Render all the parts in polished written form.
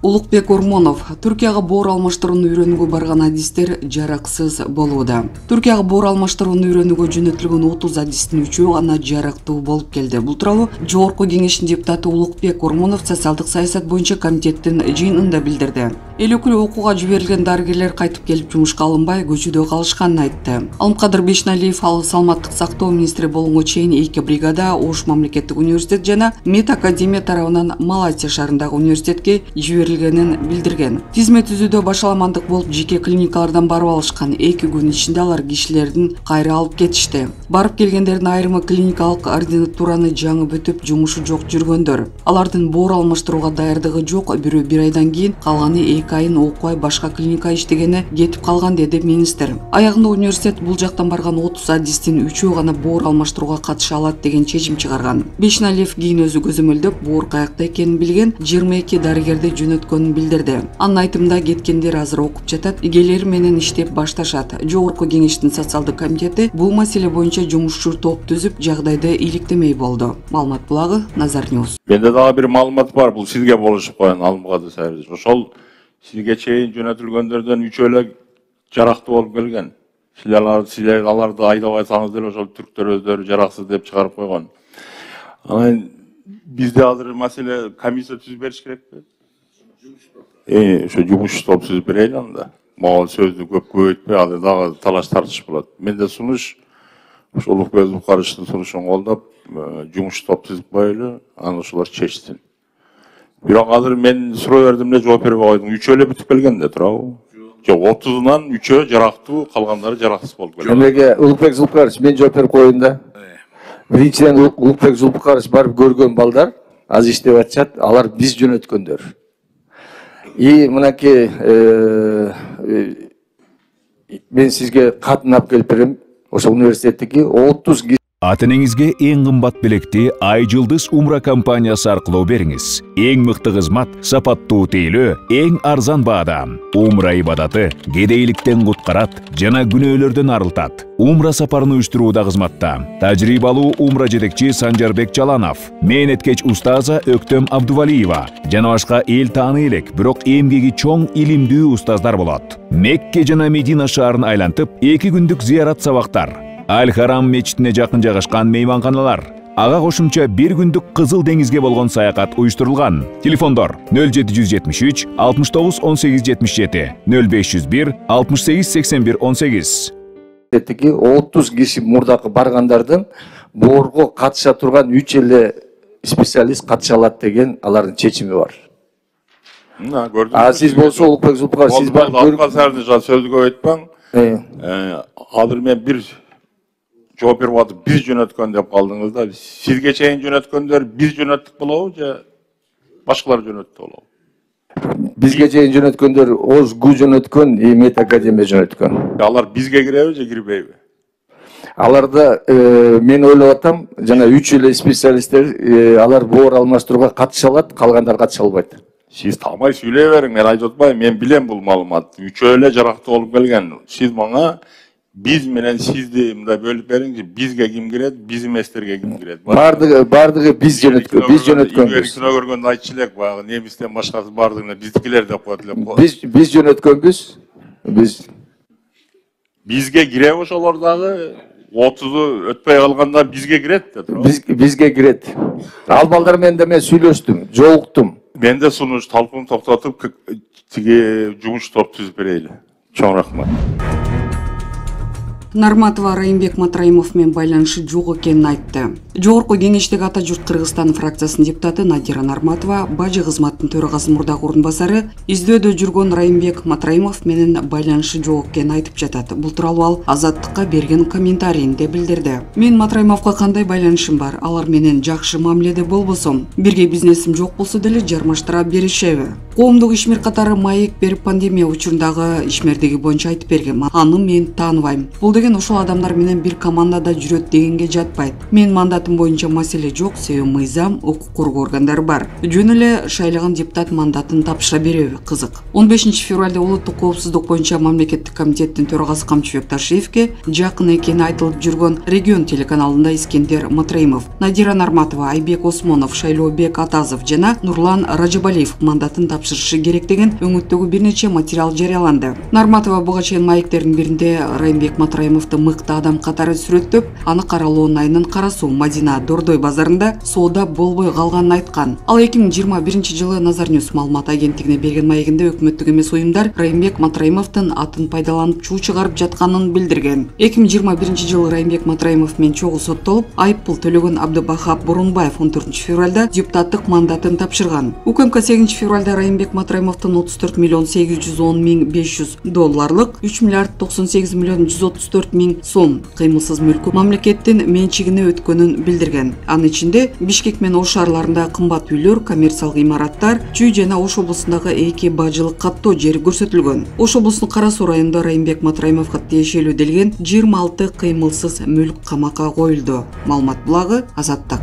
Улукбек Ормонов, Түркияга боор алмаштырууну үйрөнүүгө барган адистер жараксыз болууда. Түркияга боор алмаштырууну үйрөнүүгө жөнөтүлгөн 30 адистин 3-өө гана жарактуу болуп келди. Бул тууралуу Жогорку Кеңештин депутаты Улукбек Ормонов социалдык саясат боюнча комитеттин жыйынында билдирди. Эл өкүлү окууга жиберилген дарыгерлер кайтып келип жумушка алынбай көчүдө калышканын айтты. Алымкадыр Бешналиев саламаттык сактоо министри болгонго чейин 2 бригада Ош мамлекеттик университет жана Мед академия тарабынан Малайзия шаарындагы университетке жиберилгенин билдирген. Тизме түзүүдө башаламандык болуп жеке клиникалардан барып алышкан. 2 күн ичинде алар кишилердин кайра алып кетишти. Барып келгендердин айрымы клиникалык ординатураны жаңы бүтүп жумушу жок жүргөндөр. Алардын боор алмаштырууга даярдыгы жок, бирөө 1 айдан кийин калганы 2 айын окубай башка клиника иштегени кетип калган, деди министр. Аягында университет бул жактан барган 30 адистин 3-өө гана боор алмаштырууга катыша алат деген чечим чыгарган. Бешналиев кийин өзү көзөмөлдөп боор каякта экенин билген 22 дарыгерди жөнөткөнүн билдирди. Анын айтымында кеткендер азыр окуп жатат, игелер менен иштеп башташат. Жогорку Кеңештин социалдык комитети бул маселе боюнча жумушчу топ түзүп, жагдайды иликтемей болду. Маалымат булагы Назар Ньюс. Менде дагы бир маалымат бар, бул сизге болушуп койгон Алымкадыр Сайрыш. Ошол сизге чейин жөнөтүлгөндөрдөн 3 эле жарактуу болуп келген. Силер аларды айдабай айтсаңыз деле ошол түрктөр өздөрү жараксыз деп чыгарып койгон. Анан бизде азыр маселе комиссия түзүп бериш керекпи? Ошо жумуш топ түзүп берели анда. Могул сөздү көп көбөйтпөй, ал дагы талаш тартыш болот. Менде сунуш ошо Улукбек Зулкаровичтин сунушун колдоп, жумуш топ түзүп коелу, аны ошолор чечсин. Бирок азыр мен суроо бердим эле, жооп бербей койдум. 3 эле бүтүп келген да туурабы? Жок, 30-нан 3-өө жарактуу, калгандары жараксыз болуп келген. Эмеге Улукбек Зулкарович, мен жооп берип коеюн да. Биринчиден Улукбек Зулкарович барып көргөн балдар азыр иштеп атышат, алар биз жөнөткөндөр. Мынакей мен сизге катын алып келип берем, ошо университеттики 30 Ата-энеңизге эң кымбат белекти Айжылдыз Умра компаниясы аркылуу бериңиз. Эң мыкты кызмат, сапаттуу тейлөө, эң арзан баада. Умра ибадаты кедейликтен куткарат жана күнөөлөрдөн арылтат. Умра сапарын уюштурууда кызматта тажрыйбалуу умра жетекчи Санжарбек Жаланов, мээнеткеч устаза Өктөм Абдувалиева жана башка эл тааны элек, бирок эмгеги чоң илимдүү устаздар болот. Мекке жана Медина шаарын айлантып, 2 күндүк зыярат сабактар. Аль-Харам мечитине жакын жайгашкан мейманканалар. Ага кошумча 1 күндүк Кызыл деңизге болгон саякат уюштурулган. Телефондор 0773 69 18 77, 0501 68 81 18. 30 киши мурдакы баргандардын боорго катыша турган 3 эле специалист катыша алат деген алардын чечими бар. Сиз болсо Улукбек Зулкарович, сиз барып көргөн сөздү айтпаң. Азыр мен бир жооп берип атып биз жөнөткөн деп калдыңыз да. Сизге чейин жөнөткөндөр биз жөнөттүк болобу же башкалар жөнөттү болобу? Бизге чейин жөнөткөндөр ОЗГУ жөнөткөн, Мед академия жөнөткөн. Алар бизге киреби же кирбейби? Аларда мен ойлоп атам, жана 3 эле специалисттер алар боор алмаштырууга катыша алат, калгандар катыша албайт. Сиз талмай сүйлөй бериң, мен айтып атпайм, мен билем бул маалыматты. 3 эле жарактуу болуп келген. Сиз мага биз менен сизди мындай бөлүп бериңчи, бизге ким кирет, биз эместерге ким кирет? Бардыгы биз жөнөткөнбүз. Кино көргөндө айтчу элек, баягы немистен башкасы бардыгына биздикилер деп коет элек. Биз жөнөткөнбүз. Бизге кирет ошолор дагы 30 өтпөй калганда бизге кирет да. Бизге кирет. Ал балдар менен мен сүйлөштүм, жолуктум. Мен де сунуш талкуун токтотуп, тиги жумуш топ түзүп берейли. Чоң рахмат. Нарматова Райымбек Матраимов менен байланышы жок экенин айтты. Жогорку Кеңештеги Ата журт Кыргызстан фракциясынын депутаты Надира Нарматова бажы кызматтын төрагасынын мурдагы орун басары издөөдө жүргөн Райымбек Матраимов менен байланышы жок экенин айтып жатат. Бул тууралуу ал Азаттыкка берген комментарийинде билдирди. Мен Матраимовго кандай байланышым бар? Алар менен жакшы мамиледе болбосом, бирге бизнесим жок болсо деле жармаштыра беришеби? Коомдук ишмер катары маек берип пандемия учурундагы ишмердиги боюнча айтып бергем. Аны мен тааныбайм. Бул деген ошол адамдар менен бир командада жүрөт дегенге жатпайт. Мен мандатым боюнча маселе жок, себеби мыйзам, укук коргоо органдары бар. Жөн эле шайланган депутат мандатын тапшыра береби? Кызык. 15 февралда улуттук коопсуздук боюнча мамлекеттик комитеттин төрагасы Камчыбек Ташиевке жакын экени айтылып жүргөн Регион телеканалында Искендер Матраимов, Надира Нарматова, Айбек Осмонов, Шайлообек Атазов жана Нурлан Ражабалиев мандатын тапшырышы керек деген өңүттөгү бир нече материал жарыяланды. Нарматова буга чейин маектердин биринде Райымбек Матраимовду мыкты адам катары сүрөттөп, аны каралоо айынын Кара Суу Мадина Дордой базарында соода болбой калганын айткан. Ал 2021 жылы Назар Ньюс маалымат агенттигине берген маегинде өкмөттүк эмес уюмдар Райымбек Матраимовдун атын пайдаланып чуу чыгарып жатканын билдирген. 2021 жылы Райымбек Матраимов менен чогуу соттолуп, айыппул төлөгөн Абдыбахап Бурунбаев 14 февралда депутаттык мандатын тапшырган. УКМК 8 февралда Райымбек Матраимовдун 34 миллион 810 миң 500 долларлык 3 миллиард 98 миллион 134 миң сом кыймылсыз мүлкү мамлекеттин менчигине өткөнүн билдирген. Анын ичинде Бишкек менен Ош шаарларында кымбат үйлөр, коммерциялык имараттар, Чүй жана Ош облусундагы 2 бажылык каттоо жери көрсөтүлгөн. Ош облусунун Кара Суу районунда Райымбек Матраимовго тиешелүү делген 26 кыймылсыз мүлк камакка коюлду. Маалымат булагы Азаттык.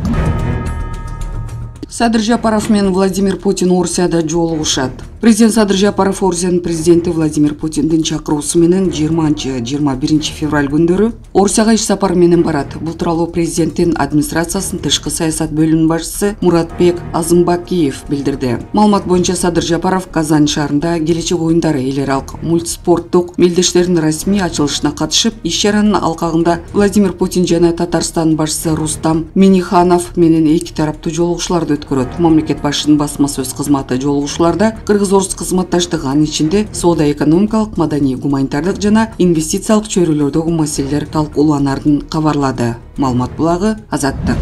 Садыр Жапаров менен Владимир Путин Орусияда жолугушат. Президент Садыр Жапаров Орусиянын президенти Владимир Путиндин чакыруусу менен 20-21 февраль күндөрү Орусияга иш сапар менен барат. Бул тууралуу президенттин администрациясынын тышкы саясат бөлүмүнүн башчысы Муратбек Азымбакиев билдирди. Маалымат боюнча Садыр Жапаров Казань шаарында келечек оюндары эл аралык мультспорттук мелдештердин расмий ачылышына катышып, иш-чаранын алкагында Владимир Путин жана Татарстан башчысы Рустам Миниханов менен эки тараптуу жолугушууларды өткөрөт. Мамлекет башчынын басма сөз кызматы жолугушууларда кыргыз-орус кызматташтыгы, анын ичинде соода-экономикалык, маданий, гуманитардык жана инвестициялык чөйрөлөрдөгү маселелер талкууланарын кабарлады. Маалымат булагы Азаттык.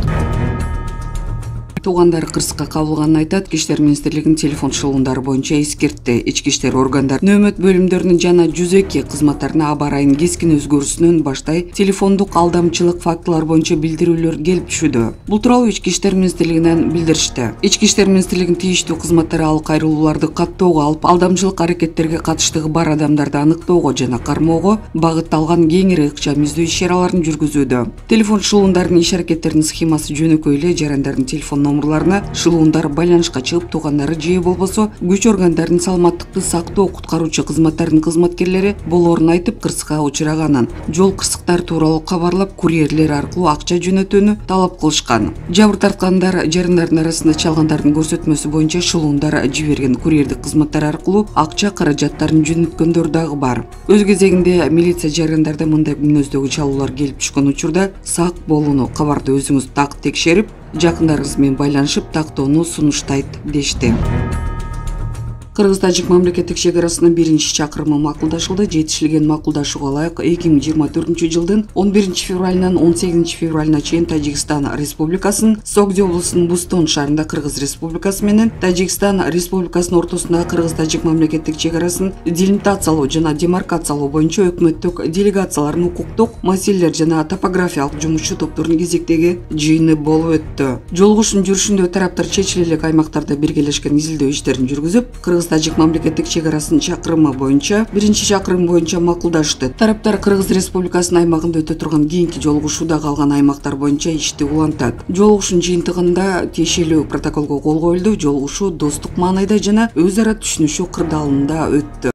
Туугандары кырсыкка кабылганын айтат. Ички иштер министрлигинин телефон чалгындары боюнча эскертти. Ички иштер органдары нөөмөт бөлүмдөрүнүн жана 102 кызматтарына аба ырайынын кескин өзгөрүүсүнөн баштай телефондук алдамчылык фактылар боюнча билдирүүлөр келип түшүүдө. Бул тууралуу Ички иштер министрлигинен билдиришти. Ички иштер министрлигинин тийиштүү кызматтары ал кайрылууларды каттоого алып, алдамчылык аракеттерге катыштыгы бар адамдарды аныктоого жана кармоого багытталган кеңири ыкчам издөө иш-чараларын жүргүзүүдө. Телефон чалгындардын иш аракеттеринин схемасы жөнөкөй эле. Жарандардын телефон номерларына шылуундар байланышка чыгып, туугандары же болбосо күч органдардын саламаттыкты сактоо куткаруучу кызматтардын кызматкерлери болоорун айтып кырсыкка учураганын, жол кырсыктар тууралуу кабарлап, курьерлер аркылуу акча жөнөтүүнү талап кылышкан. Жабыр тарткандар жарандардын арасында чалгандардын көрсөтмөсү боюнча шылуундар жиберген курьердик кызматтар аркылуу акча каражаттарын жөнөткөндөр дагы бар. Өз кезегинде милиция жарандарда мындай мүнөздөгү чалуулар келип түшкөн учурда сак болууну, кабарды өзүңүз так текшерип, жакындарыңыз менен байланышып тактоону сунуштайт дешти. Кыргыз-Тажик мамлекеттик чегарасынын биринчи чакырымы макулдашылды. Жетишилген макулдашууга ылайык 2024 жылдын 11 февралынан 18 февралына чейин Тажикстан Республикасынын Согди облусунун Бустон шаарында Кыргыз Республикасы менен Тажикстан Республикасынын ортосундагы Кыргыз-Тажик мамлекеттик чегарасын делимитациялоо жана демаркациялоо боюнча өкмөттүк делегациялардын укуктук маселелер жана топографиялык жумушчу топторунун кезектеги жыйыны болуп өттү. Жолугушуунун жүрүшүндө тараптар чечиле элек аймактарда биргелешкен изилдөө иштерин жүргүзүп, Кыргыз-Тажик мамлекеттик чегарасынын чакырымы боюнча биринчи чакырым боюнча макулдашты. Тараптар Кыргыз Республикасынын аймагында өтө турган кийинки жолугушууда калган аймактар боюнча ишти улантат. Жолугушуунун жыйынтыгында тиешелүү протоколго кол коюлду. Жолугушуу достук маанайда жана өз ара түшүнүшүү кырдаалында өттү.